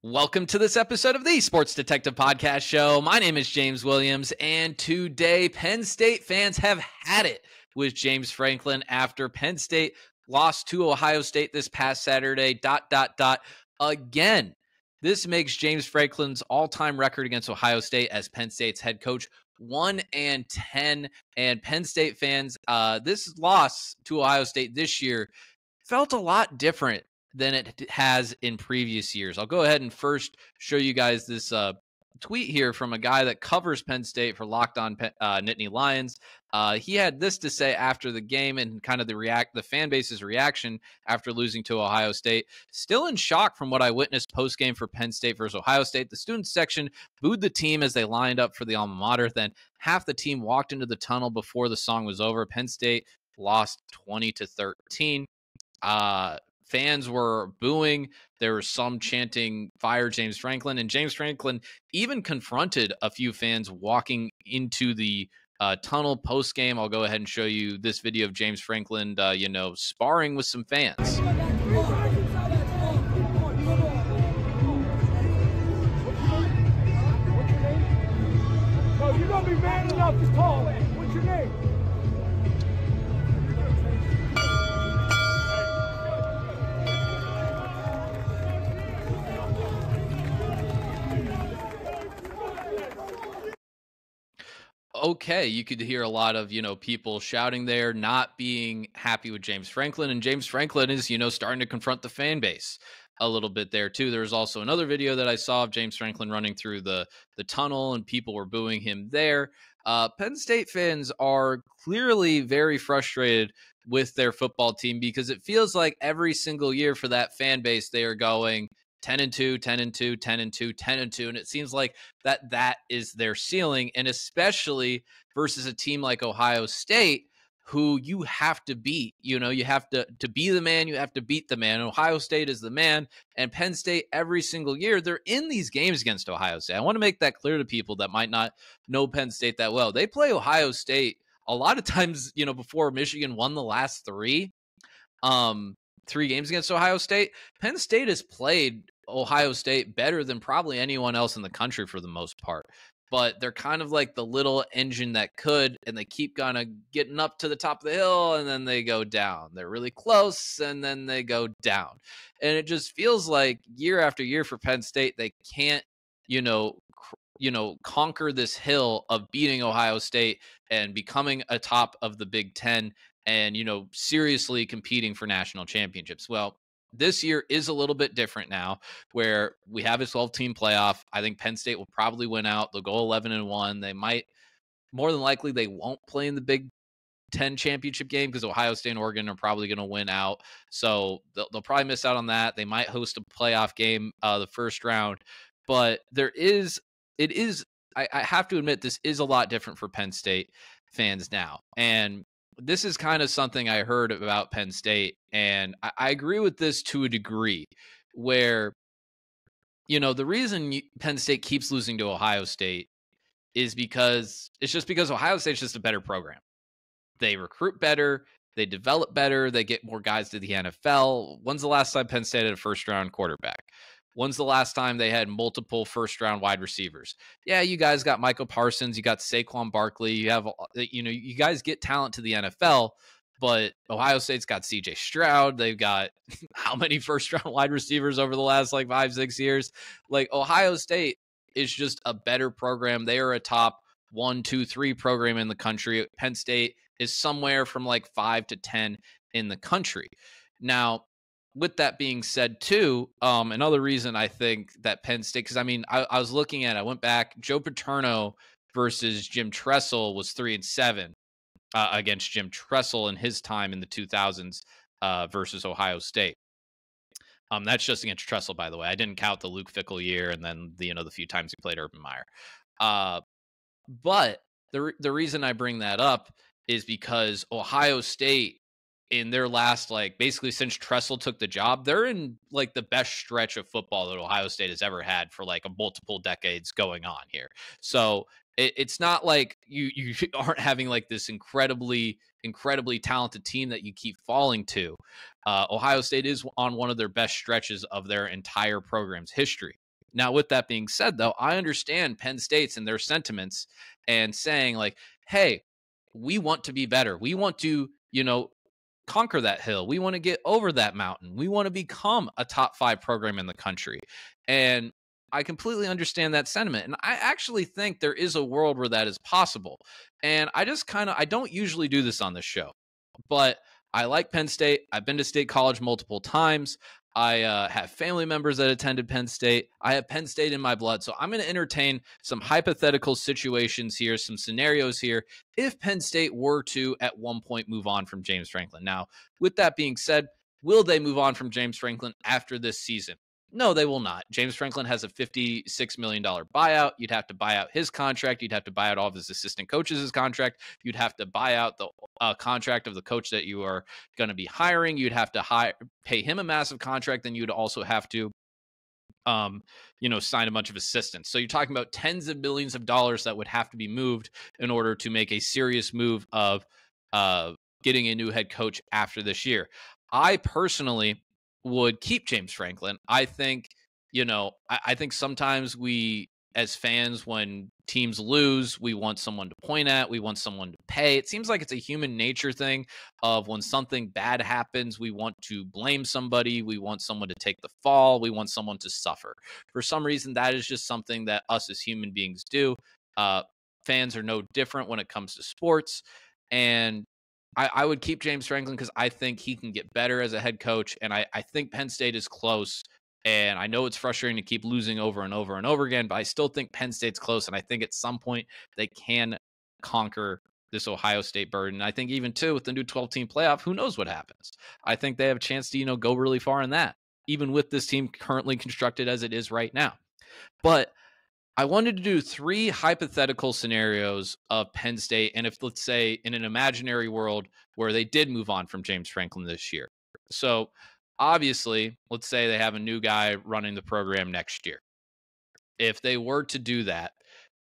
Welcome to this episode of the Sports Detective Podcast Show. My name is James Williams, and today Penn State fans have had it with James Franklin after Penn State lost to Ohio State this past Saturday, again. This makes James Franklin's all-time record against Ohio State as Penn State's head coach 1-10, and Penn State fans, this loss to Ohio State this year felt a lot different than it has in previous years. I'll go ahead and first show you guys this tweet here from a guy that covers Penn State for Locked On Nittany Lions. He had this to say after the game and kind of the fan base's reaction after losing to Ohio State. Still in shock from what I witnessed post-game for Penn State versus Ohio State. The student section booed the team as they lined up for the alma mater. Then half the team walked into the tunnel before the song was over. Penn State lost 20-13. Fans were booing. There was some chanting, "Fire James Franklin." And James Franklin even confronted a few fans walking into the tunnel post-game. I'll go ahead and show you this video of James Franklin, sparring with some fans. No, you're going to be man enough to call. What's your name? Okay, you could hear a lot of, people shouting there, not being happy with James Franklin. And James Franklin is, starting to confront the fan base a little bit there too. There was also another video that I saw of James Franklin running through the tunnel and people were booing him there. Penn State fans are clearly very frustrated with their football team because it feels like every single year for that fan base, they are going 10-2, 10-2, 10-2, 10-2, and it seems like that is their ceiling, and especially versus a team like Ohio State, who you have to beat. You have to be the man, you have to beat the man. Ohio State is the man, and Penn State every single year, they're in these games against Ohio State. I want to make that clear to people that might not know Penn State that well. They play Ohio State a lot of times, before Michigan won the last three games against Ohio State. Penn State has played Ohio State better than probably anyone else in the country for the most part, but they're kind of like the little engine that could, and they keep kind of getting up to the top of the hill and then they go down. They're really close and then they go down. And it just feels like year after year for Penn State, they can't, conquer this hill of beating Ohio State and becoming a top of the Big Ten and, seriously competing for national championships. Well, this year is a little bit different now where we have a 12-team playoff. I think Penn State will probably win out. They'll go 11-1. They might, more than likely, they won't play in the Big Ten championship game because Ohio State and Oregon are probably going to win out. So they'll probably miss out on that. They might host a playoff game the first round. But I have to admit, this is a lot different for Penn State fans now. And this is kind of something I heard about Penn State, and I agree with this to a degree where, the reason Penn State keeps losing to Ohio State is because Ohio State's just a better program. They recruit better, they develop better, they get more guys to the NFL. When's the last time Penn State had a first-round quarterback? When's the last time they had multiple first-round wide receivers? Yeah, you guys got Michael Parsons, you got Saquon Barkley, you have, you guys get talent to the NFL, but Ohio State's got C.J. Stroud. They've got how many first-round wide receivers over the last 5-6 years? Ohio State is just a better program. They are a top 1, 2, 3 program in the country. Penn State is somewhere from 5 to 10 in the country. Now, with that being said, too, another reason I think that Penn State, because I was looking at, I went back, Joe Paterno versus Jim Tressel was 3-7 against Jim Tressel in his time in the 2000s versus Ohio State. That's just against Tressel, by the way. I didn't count the Luke Fickell year and then the few times he played Urban Meyer. But the reason I bring that up is because Ohio State, in their last, basically since Tressel took the job, they're in the best stretch of football that Ohio State has ever had for a multiple decades going on here. So it's not like you aren't having this incredibly talented team that you keep falling to. Ohio State is on one of their best stretches of their entire program's history. Now, with that being said, though, I understand Penn State's and their sentiments and saying, like, hey, we want to be better. We want to, conquer that hill. We want to get over that mountain. We want to become a top 5 program in the country. And I completely understand that sentiment. And I actually think there is a world where that is possible. And I just I don't usually do this on this show, but I like Penn State. I've been to State College multiple times. I have family members that attended Penn State. I have Penn State in my blood. So I'm going to entertain some hypothetical situations here, some scenarios here, if Penn State were to at one point move on from James Franklin. Now, with that being said, will they move on from James Franklin after this season? No, they will not. James Franklin has a $56 million buyout. You'd have to buy out his contract. You'd have to buy out all of his assistant coaches' contract. You'd have to buy out the contract of the coach that you are going to be hiring. You'd have to pay him a massive contract. Then you'd also have to, sign a bunch of assistants. So you're talking about tens of millions of dollars that would have to be moved in order to make a serious move of getting a new head coach after this year. I personally would keep James Franklin. I think, I think sometimes we, as fans, when teams lose, we want someone to point at, we want someone to pay. It seems like it's a human nature thing of when something bad happens, we want to blame somebody, we want someone to take the fall, we want someone to suffer. For some reason, that is just something that us as human beings do. Fans are no different when it comes to sports. And I would keep James Franklin because I think he can get better as a head coach. And I think Penn State is close. And I know it's frustrating to keep losing over and over and over again, but I still think Penn State's close. And I think at some point they can conquer this Ohio State burden. I think even too, with the new 12-team playoff, who knows what happens? I think they have a chance to, go really far in that, even with this team currently constructed as it is right now. But I wanted to do 3 hypothetical scenarios of Penn State. And if, let's say, in an imaginary world where they did move on from James Franklin this year. So obviously, let's say they have a new guy running the program next year. If they were to do that,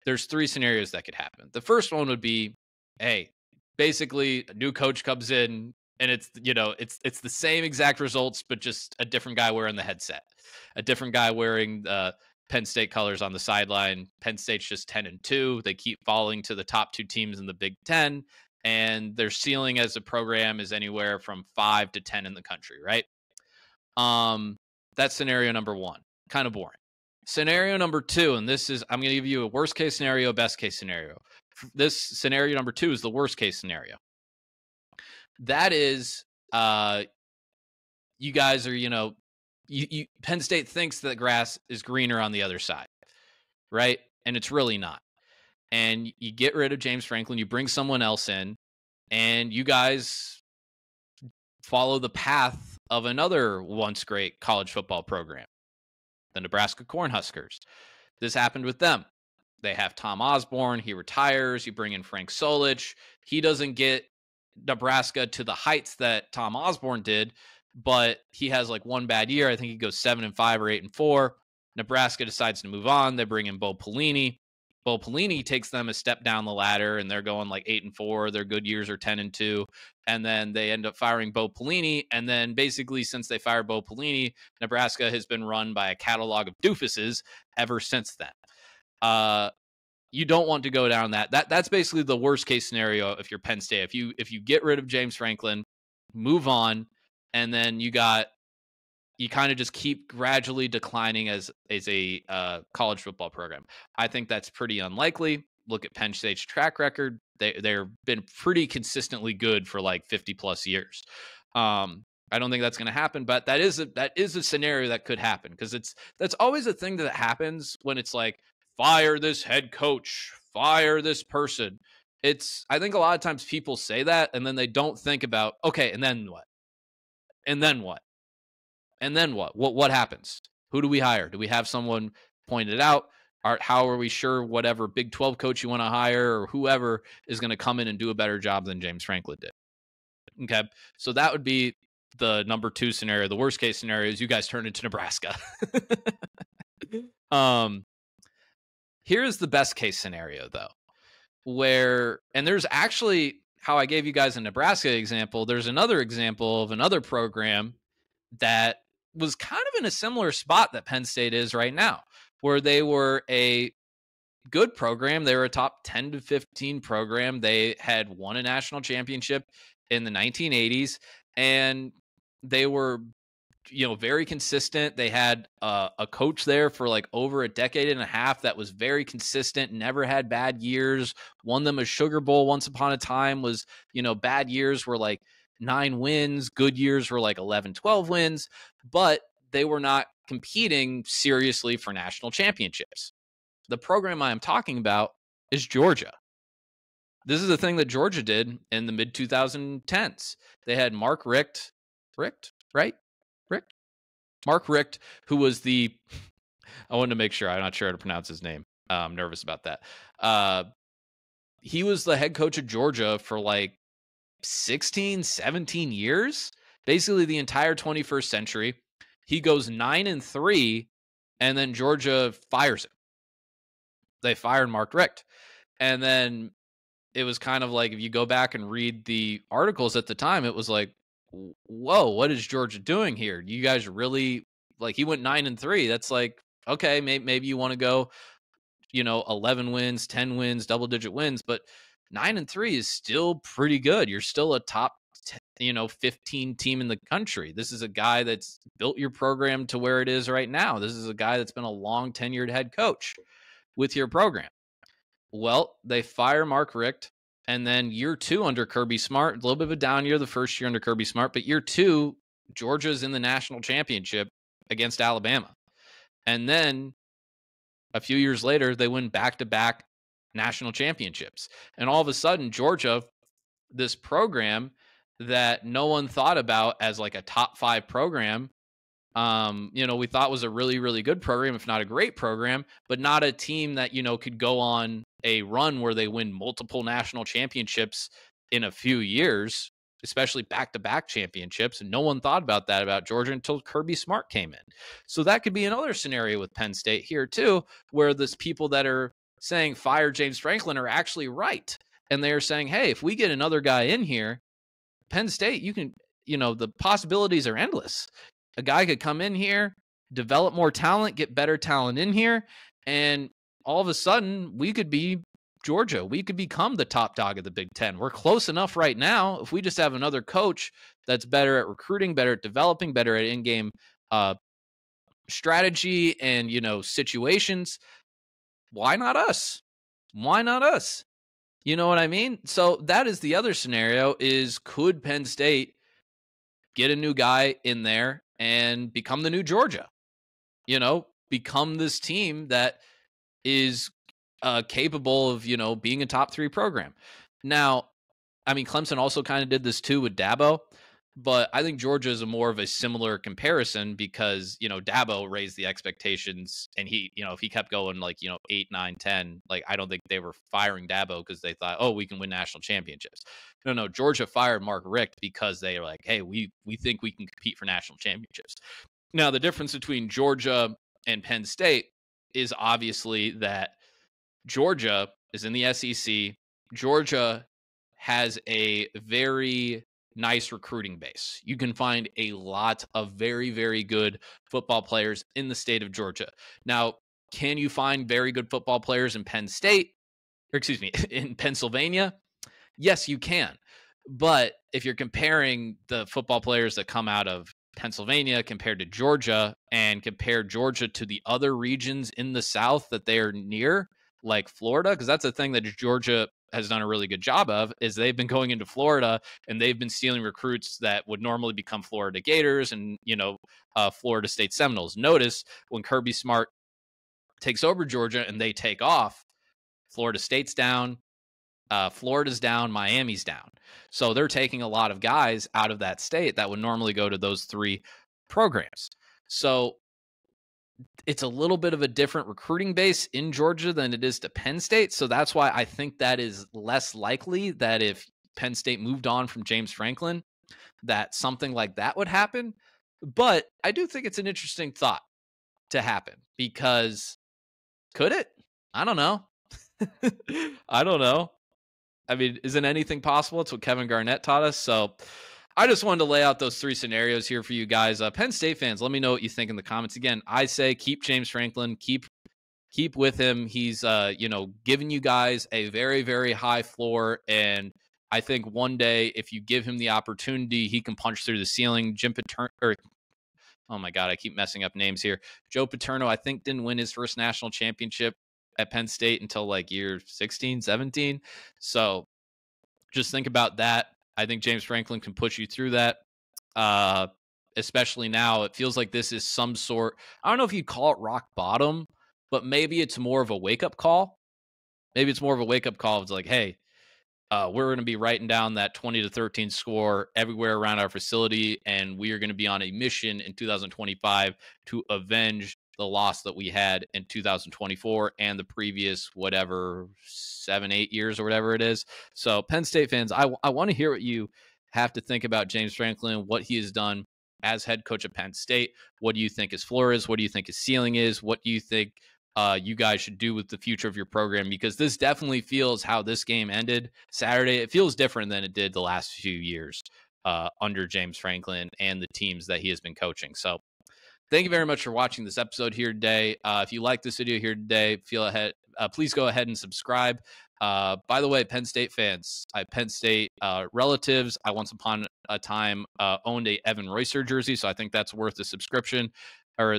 there's 3 scenarios that could happen. The first one would be, hey, basically a new coach comes in and it's the same exact results, but just a different guy wearing the headset, a different guy wearing the Penn State colors on the sideline. Penn State's just 10-2. They keep falling to the top 2 teams in the Big Ten, and their ceiling as a program is anywhere from 5 to 10 in the country, right? That's scenario number 1. Kind of boring. Scenario number 2, and this is, I'm going to give you a worst case scenario, best case scenario. This scenario number 2 is the worst case scenario. That is, you guys are, Penn State thinks that grass is greener on the other side, right? And it's really not. And you get rid of James Franklin, you bring someone else in, and you guys follow the path of another once great college football program, the Nebraska Cornhuskers. This happened with them. They have Tom Osborne. He retires. You bring in Frank Solich. He doesn't get Nebraska to the heights that Tom Osborne did, but he has like one bad year. I think he goes 7-5 or 8-4. Nebraska decides to move on. They bring in Bo Pelini. Bo Pelini takes them a step down the ladder, and they're going like 8-4. Their good years are 10-2. And then they end up firing Bo Pelini. And then basically, since they fired Bo Pelini, Nebraska has been run by a catalog of doofuses ever since then. You don't want to go down that's basically the worst case scenario if you're Penn State. If you get rid of James Franklin, move on, and then you kind of just keep gradually declining as a college football program. I think that's pretty unlikely. Look at Penn State's track record. They've been pretty consistently good for like 50 plus years. I don't think that's going to happen, but that is a scenario that could happen, because that's always a thing that happens when it's like, fire this head coach, fire this person. I think a lot of times people say that and then they don't think about, okay, and then what? And then what? And then what? What happens? Who do we hire? Do we have someone pointed out? How are we sure whatever Big 12 coach you want to hire or whoever is going to come in and do a better job than James Franklin did? Okay, so that would be the number 2 scenario. The worst case scenario is you guys turn into Nebraska. Here's the best case scenario, though, and there's actually, how I gave you guys a Nebraska example, there's another example of another program that was kind of in a similar spot that Penn State is right now, where they were a good program. They were a top 10 to 15 program. They had won a national championship in the 1980s, and they were, very consistent. They had a coach there for like over a decade and a half that was very consistent, never had bad years, won them a Sugar Bowl once upon a time. Was, bad years were like 9 wins, good years were like 11, 12 wins, but they were not competing seriously for national championships. The program I am talking about is Georgia. This is a thing that Georgia did in the mid 2010s. They had Mark Richt, right? Richt? Mark Richt, who was I wanted to make sure, I'm not sure how to pronounce his name. I'm nervous about that. He was the head coach of Georgia for like 16, 17 years, basically the entire 21st century. He goes 9-3, and then Georgia fires him. They fired Mark Richt. And then it was kind of like, if you go back and read the articles at the time, it was like, whoa, what is Georgia doing here? You guys really, like, he went 9-3. That's like, okay, maybe you want to go, 11 wins, 10 wins, double-digit wins, but 9-3 is still pretty good. You're still a top 15 team in the country. This is a guy that's built your program to where it is right now. This is a guy that's been a long tenured head coach with your program. Well, they fire Mark Richt, and then year 2 under Kirby Smart, a little bit of a down year the first year under Kirby Smart, but year 2, Georgia's in the national championship against Alabama. And then a few years later, they win back-to-back national championships. And all of a sudden, Georgia, this program that no one thought about as like a top 5 program, we thought was a really, really good program, if not a great program, but not a team that, could go on a run where they win multiple national championships in a few years, especially back-to-back championships. And no one thought about that about Georgia until Kirby Smart came in. So that could be another scenario with Penn State here too, where those people that are saying fire James Franklin are actually right. And they're saying, hey, if we get another guy in here, Penn State, you can, the possibilities are endless. A guy could come in here, develop more talent, get better talent in here, and all of a sudden we could be Georgia. We could become the top dog of the Big Ten. We're close enough right now. If we just have another coach that's better at recruiting, better at developing, better at in-game strategy and, situations, why not us? Why not us? You know what I mean? So that is the other scenario is, could Penn State get a new guy in there and become the new Georgia? Become this team that is capable of, being a top 3 program. Now, I mean, Clemson also kind of did this too with Dabo, but I think Georgia is more of a similar comparison because, Dabo raised the expectations, and he, if he kept going like, 8, 9, 10, like, I don't think they were firing Dabo because they thought, oh, we can win national championships. No, Georgia fired Mark Richt because they are like, hey, we think we can compete for national championships. Now, the difference between Georgia and Penn State is obviously that Georgia is in the SEC. Georgia has a very nice recruiting base. You can find a lot of very, very good football players in the state of Georgia. Now, can you find very good football players in in Pennsylvania? Yes, you can. But if you're comparing the football players that come out of Pennsylvania compared to Georgia, and compare Georgia to the other regions in the South that they are near, like Florida, because that's a thing that Georgia has done a really good job of, is they've been going into Florida and they've been stealing recruits that would normally become Florida Gators and, Florida State Seminoles. Notice when Kirby Smart takes over Georgia and they take off, Florida State's down, Florida's down, Miami's down. So they're taking a lot of guys out of that state that would normally go to those 3 programs. So it's a little bit of a different recruiting base in Georgia than it is to Penn State. So that's why I think that is less likely that if Penn State moved on from James Franklin, that something like that would happen. But I do think it's an interesting thought to happen, because could it? I don't know. I don't know. I mean, isn't anything possible? It's what Kevin Garnett taught us. So I just wanted to lay out those 3 scenarios here for you guys. Penn State fans, let me know what you think in the comments. Again, I say keep James Franklin, keep keep with him. He's, giving you guys a very, very high floor. And I think one day, if you give him the opportunity, he can punch through the ceiling. Oh my God, I keep messing up names here. Joe Paterno, I think, didn't win his first national championship at Penn State until like year 16, 17. So just think about that. I think James Franklin can push you through that. Especially now, it feels like this is some sort, I don't know if you call it rock bottom, but maybe it's more of a wake-up call. Maybe it's more of a wake-up call. It's like, hey, we're going to be writing down that 20-13 score everywhere around our facility, and we are going to be on a mission in 2025 to avenge the loss that we had in 2024 and the previous, 7-8 years or whatever it is. So Penn State fans, I want to hear what you have to think about James Franklin, what he has done as head coach of Penn State. What do you think his floor is? What do you think his ceiling is? What do you think you guys should do with the future of your program? Because this definitely feels, how this game ended Saturday, it feels different than it did the last few years under James Franklin and the teams that he has been coaching. So thank you very much for watching this episode here today. If you like this video here today, please go ahead and subscribe. By the way, Penn State fans, Penn State relatives, I once upon a time owned a Evan Roycer jersey, so I think that's worth a subscription, or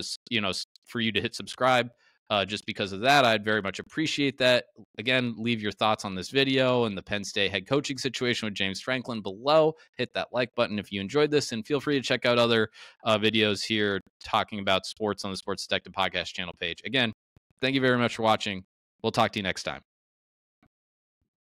for you to hit subscribe. Just because of that, I'd very much appreciate that. Again, leave your thoughts on this video and the Penn State head coaching situation with James Franklin below. Hit that like button if you enjoyed this, and feel free to check out other videos here talking about sports on the Sports Detective Podcast channel page. Again, thank you very much for watching. We'll talk to you next time.